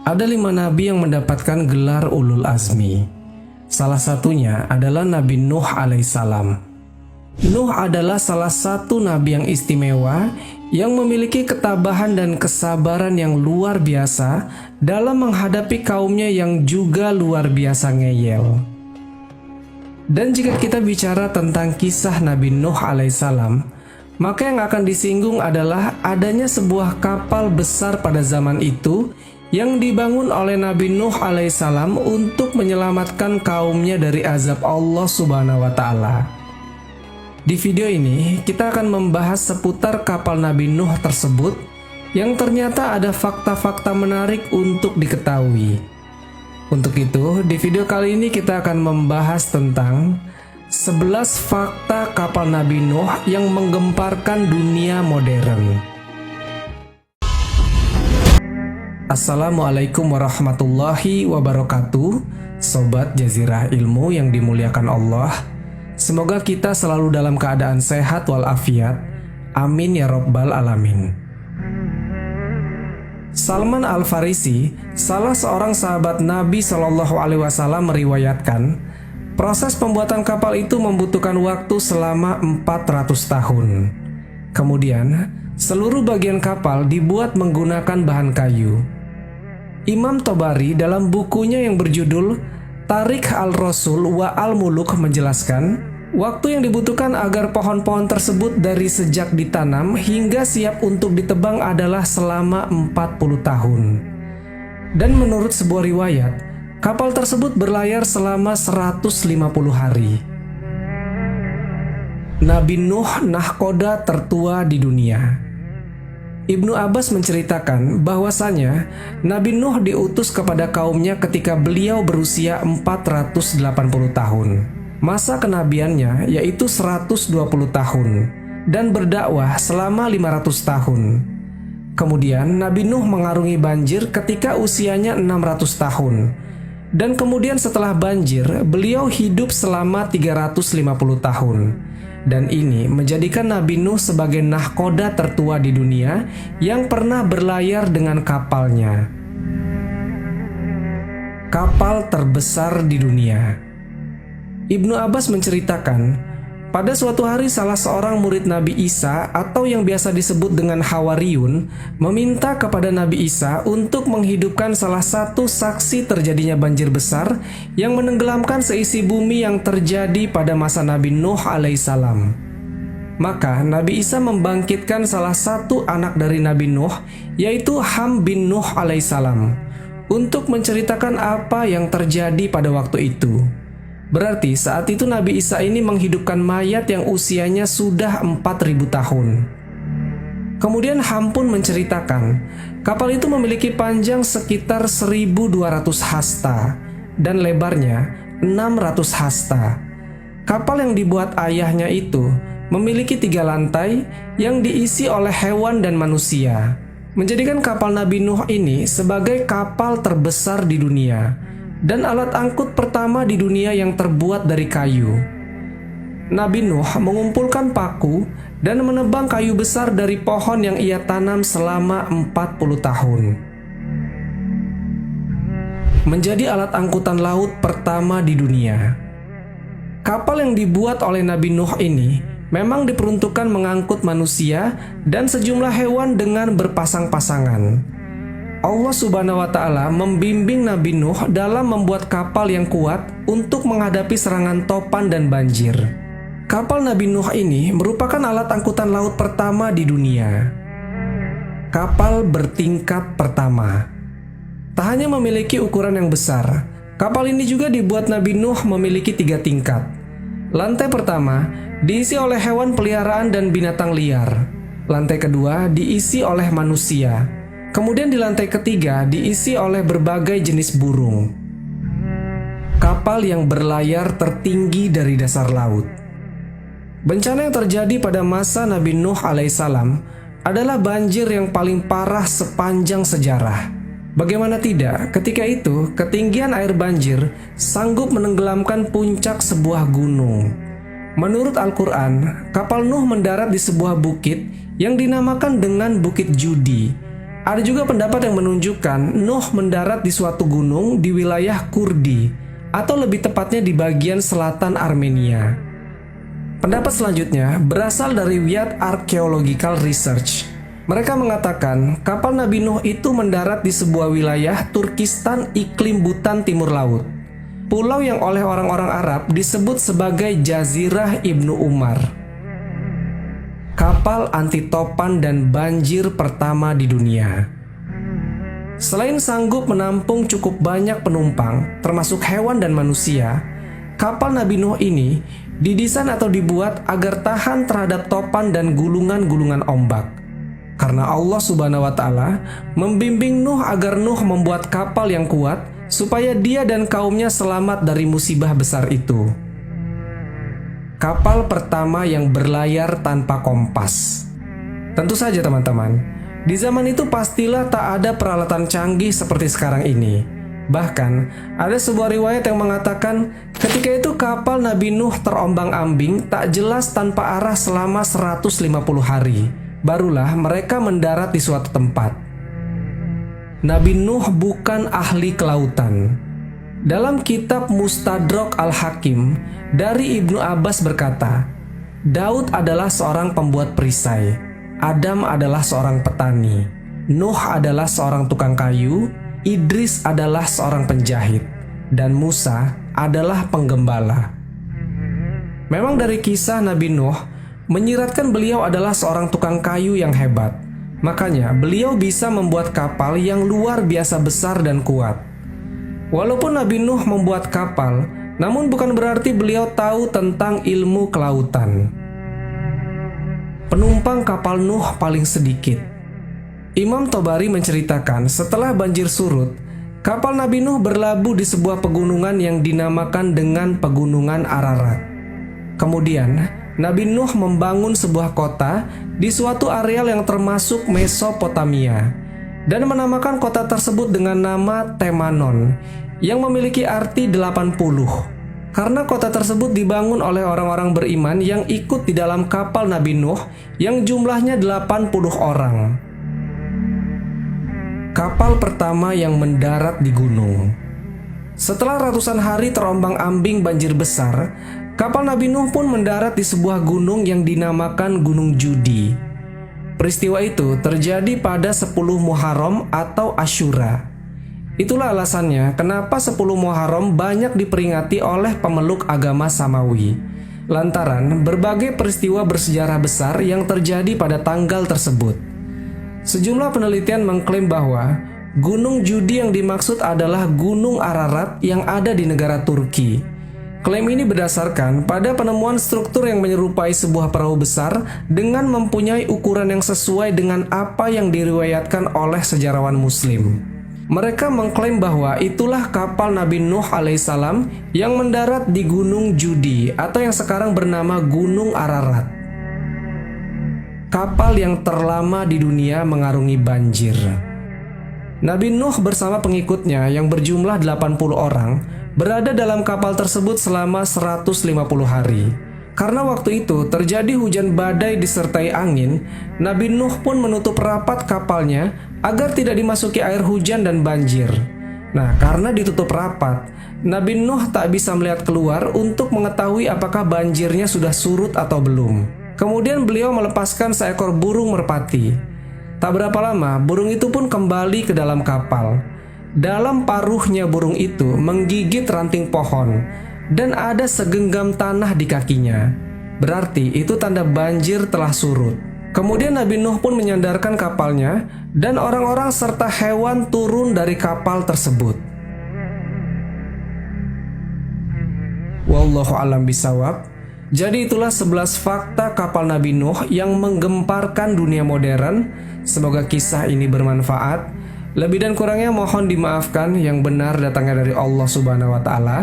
Ada 5 nabi yang mendapatkan gelar ulul azmi. Salah satunya adalah Nabi Nuh alaihissalam. Nuh adalah salah satu nabi yang istimewa yang memiliki ketabahan dan kesabaran yang luar biasa dalam menghadapi kaumnya yang juga luar biasa ngeyel. Dan jika kita bicara tentang kisah Nabi Nuh alaihissalam, maka yang akan disinggung adalah adanya sebuah kapal besar pada zaman itu yang dibangun oleh Nabi Nuh alaihissalam untuk menyelamatkan kaumnya dari azab Allah subhanahu wa ta'ala. Di video ini, kita akan membahas seputar kapal Nabi Nuh tersebut yang ternyata ada fakta-fakta menarik untuk diketahui. Untuk itu, di video kali ini kita akan membahas tentang 11 fakta kapal Nabi Nuh yang menggemparkan dunia modern. Assalamualaikum warahmatullahi wabarakatuh, Sobat Jazirah Ilmu yang dimuliakan Allah. Semoga kita selalu dalam keadaan sehat walafiat. Amin ya Rabbal Alamin. Salman Al-Farisi, salah seorang sahabat Nabi Shallallahu Alaihi Wasallam meriwayatkan, proses pembuatan kapal itu membutuhkan waktu selama 400 tahun. Kemudian, seluruh bagian kapal dibuat menggunakan bahan kayu. Imam Tobari dalam bukunya yang berjudul Tarikh al-Rasul wa al-Muluk menjelaskan, waktu yang dibutuhkan agar pohon-pohon tersebut dari sejak ditanam hingga siap untuk ditebang adalah selama 40 tahun. Dan menurut sebuah riwayat, kapal tersebut berlayar selama 150 hari. Nabi Nuh nahkoda tertua di dunia. Ibnu Abbas menceritakan bahwasanya Nabi Nuh diutus kepada kaumnya ketika beliau berusia 480 tahun. Masa kenabiannya yaitu 120 tahun dan berdakwah selama 500 tahun. Kemudian Nabi Nuh mengarungi banjir ketika usianya 600 tahun. Dan kemudian setelah banjir, beliau hidup selama 350 tahun. Dan ini menjadikan Nabi Nuh sebagai nahkoda tertua di dunia yang pernah berlayar dengan kapalnya. Kapal terbesar di dunia. Ibnu Abbas menceritakan, pada suatu hari salah seorang murid Nabi Isa atau yang biasa disebut dengan Hawariyun meminta kepada Nabi Isa untuk menghidupkan salah satu saksi terjadinya banjir besar yang menenggelamkan seisi bumi yang terjadi pada masa Nabi Nuh alaihissalam. Maka Nabi Isa membangkitkan salah satu anak dari Nabi Nuh, yaitu Ham bin Nuh alaihissalam, untuk menceritakan apa yang terjadi pada waktu itu. Berarti saat itu Nabi Isa ini menghidupkan mayat yang usianya sudah 4000 tahun. Kemudian Ham pun menceritakan, kapal itu memiliki panjang sekitar 1200 hasta dan lebarnya 600 hasta. Kapal yang dibuat ayahnya itu memiliki 3 lantai yang diisi oleh hewan dan manusia, menjadikan kapal Nabi Nuh ini sebagai kapal terbesar di dunia dan alat angkut pertama di dunia yang terbuat dari kayu. Nabi Nuh mengumpulkan paku dan menebang kayu besar dari pohon yang ia tanam selama 40 tahun. Menjadi alat angkutan laut pertama di dunia. Kapal yang dibuat oleh Nabi Nuh ini memang diperuntukkan mengangkut manusia dan sejumlah hewan dengan berpasang-pasangan. Allah subhanahu wa ta'ala membimbing Nabi Nuh dalam membuat kapal yang kuat untuk menghadapi serangan topan dan banjir. Kapal Nabi Nuh ini merupakan alat angkutan laut pertama di dunia. Kapal bertingkat pertama. Tak hanya memiliki ukuran yang besar, kapal ini juga dibuat Nabi Nuh memiliki 3 tingkat. Lantai pertama diisi oleh hewan peliharaan dan binatang liar. Lantai kedua diisi oleh manusia. Kemudian di lantai ketiga diisi oleh berbagai jenis burung. Kapal yang berlayar tertinggi dari dasar laut. Bencana yang terjadi pada masa Nabi Nuh alaihissalam adalah banjir yang paling parah sepanjang sejarah. Bagaimana tidak, ketika itu ketinggian air banjir sanggup menenggelamkan puncak sebuah gunung. Menurut Al-Quran, kapal Nuh mendarat di sebuah bukit yang dinamakan dengan Bukit Judi. Ada juga pendapat yang menunjukkan Nuh mendarat di suatu gunung di wilayah Kurdi, atau lebih tepatnya di bagian selatan Armenia. Pendapat selanjutnya berasal dari Wiyad Archaeological Research. Mereka mengatakan kapal Nabi Nuh itu mendarat di sebuah wilayah Turkistan iklim Butan Timur Laut, pulau yang oleh orang-orang Arab disebut sebagai Jazirah Ibnu Umar. Kapal anti topan dan banjir pertama di dunia. Selain sanggup menampung cukup banyak penumpang, termasuk hewan dan manusia, kapal Nabi Nuh ini didesain atau dibuat agar tahan terhadap topan dan gulungan-gulungan ombak. Karena Allah Subhanahu wa Ta'ala membimbing Nuh agar Nuh membuat kapal yang kuat supaya dia dan kaumnya selamat dari musibah besar itu. Kapal pertama yang berlayar tanpa kompas. Tentu saja teman-teman, di zaman itu pastilah tak ada peralatan canggih seperti sekarang ini. Bahkan, ada sebuah riwayat yang mengatakan ketika itu kapal Nabi Nuh terombang-ambing tak jelas tanpa arah selama 150 hari. Barulah mereka mendarat di suatu tempat. Nabi Nuh bukan ahli kelautan. Dalam kitab Mustadrak Al-Hakim, dari Ibnu Abbas berkata, Daud adalah seorang pembuat perisai, Adam adalah seorang petani, Nuh adalah seorang tukang kayu, Idris adalah seorang penjahit, dan Musa adalah penggembala. Memang dari kisah Nabi Nuh menyiratkan beliau adalah seorang tukang kayu yang hebat. Makanya beliau bisa membuat kapal yang luar biasa besar dan kuat. Walaupun Nabi Nuh membuat kapal, namun bukan berarti beliau tahu tentang ilmu kelautan. Penumpang kapal Nuh paling sedikit. Imam Tobari menceritakan setelah banjir surut, kapal Nabi Nuh berlabuh di sebuah pegunungan yang dinamakan dengan Pegunungan Ararat. Kemudian Nabi Nuh membangun sebuah kota di suatu areal yang termasuk Mesopotamia dan menamakan kota tersebut dengan nama Temanon yang memiliki arti 80 karena kota tersebut dibangun oleh orang-orang beriman yang ikut di dalam kapal Nabi Nuh yang jumlahnya 80 orang. Kapal pertama yang mendarat di gunung. Setelah ratusan hari terombang-ambing banjir besar, kapal Nabi Nuh pun mendarat di sebuah gunung yang dinamakan Gunung Judi. Peristiwa itu terjadi pada 10 Muharram atau Asyura. Itulah alasannya kenapa 10 Muharram banyak diperingati oleh pemeluk agama Samawi. Lantaran berbagai peristiwa bersejarah besar yang terjadi pada tanggal tersebut. Sejumlah penelitian mengklaim bahwa Gunung Judi yang dimaksud adalah Gunung Ararat yang ada di negara Turki. Klaim ini berdasarkan pada penemuan struktur yang menyerupai sebuah perahu besar dengan mempunyai ukuran yang sesuai dengan apa yang diriwayatkan oleh sejarawan Muslim. Mereka mengklaim bahwa itulah kapal Nabi Nuh alaihissalam yang mendarat di Gunung Judi atau yang sekarang bernama Gunung Ararat. Kapal yang terlama di dunia mengarungi banjir. Nabi Nuh bersama pengikutnya yang berjumlah 80 orang berada dalam kapal tersebut selama 150 hari. Karena waktu itu terjadi hujan badai disertai angin, Nabi Nuh pun menutup rapat kapalnya agar tidak dimasuki air hujan dan banjir. Nah, karena ditutup rapat, Nabi Nuh tak bisa melihat keluar untuk mengetahui apakah banjirnya sudah surut atau belum. Kemudian beliau melepaskan seekor burung merpati. Tak berapa lama, burung itu pun kembali ke dalam kapal. Dalam paruhnya burung itu menggigit ranting pohon dan ada segenggam tanah di kakinya. Berarti itu tanda banjir telah surut. Kemudian Nabi Nuh pun menyandarkan kapalnya dan orang-orang serta hewan turun dari kapal tersebut. Wallahu a'lam bishawab. Jadi itulah 11 fakta kapal Nabi Nuh yang menggemparkan dunia modern. Semoga kisah ini bermanfaat. Lebih dan kurangnya mohon dimaafkan, yang benar datangnya dari Allah Subhanahu wa Ta'ala.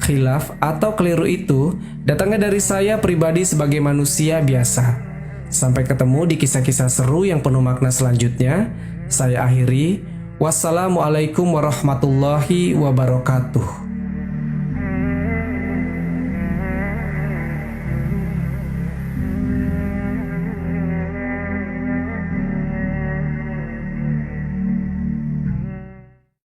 Khilaf atau keliru itu datangnya dari saya pribadi sebagai manusia biasa. Sampai ketemu di kisah-kisah seru yang penuh makna selanjutnya. Saya akhiri. Wassalamualaikum warahmatullahi wabarakatuh.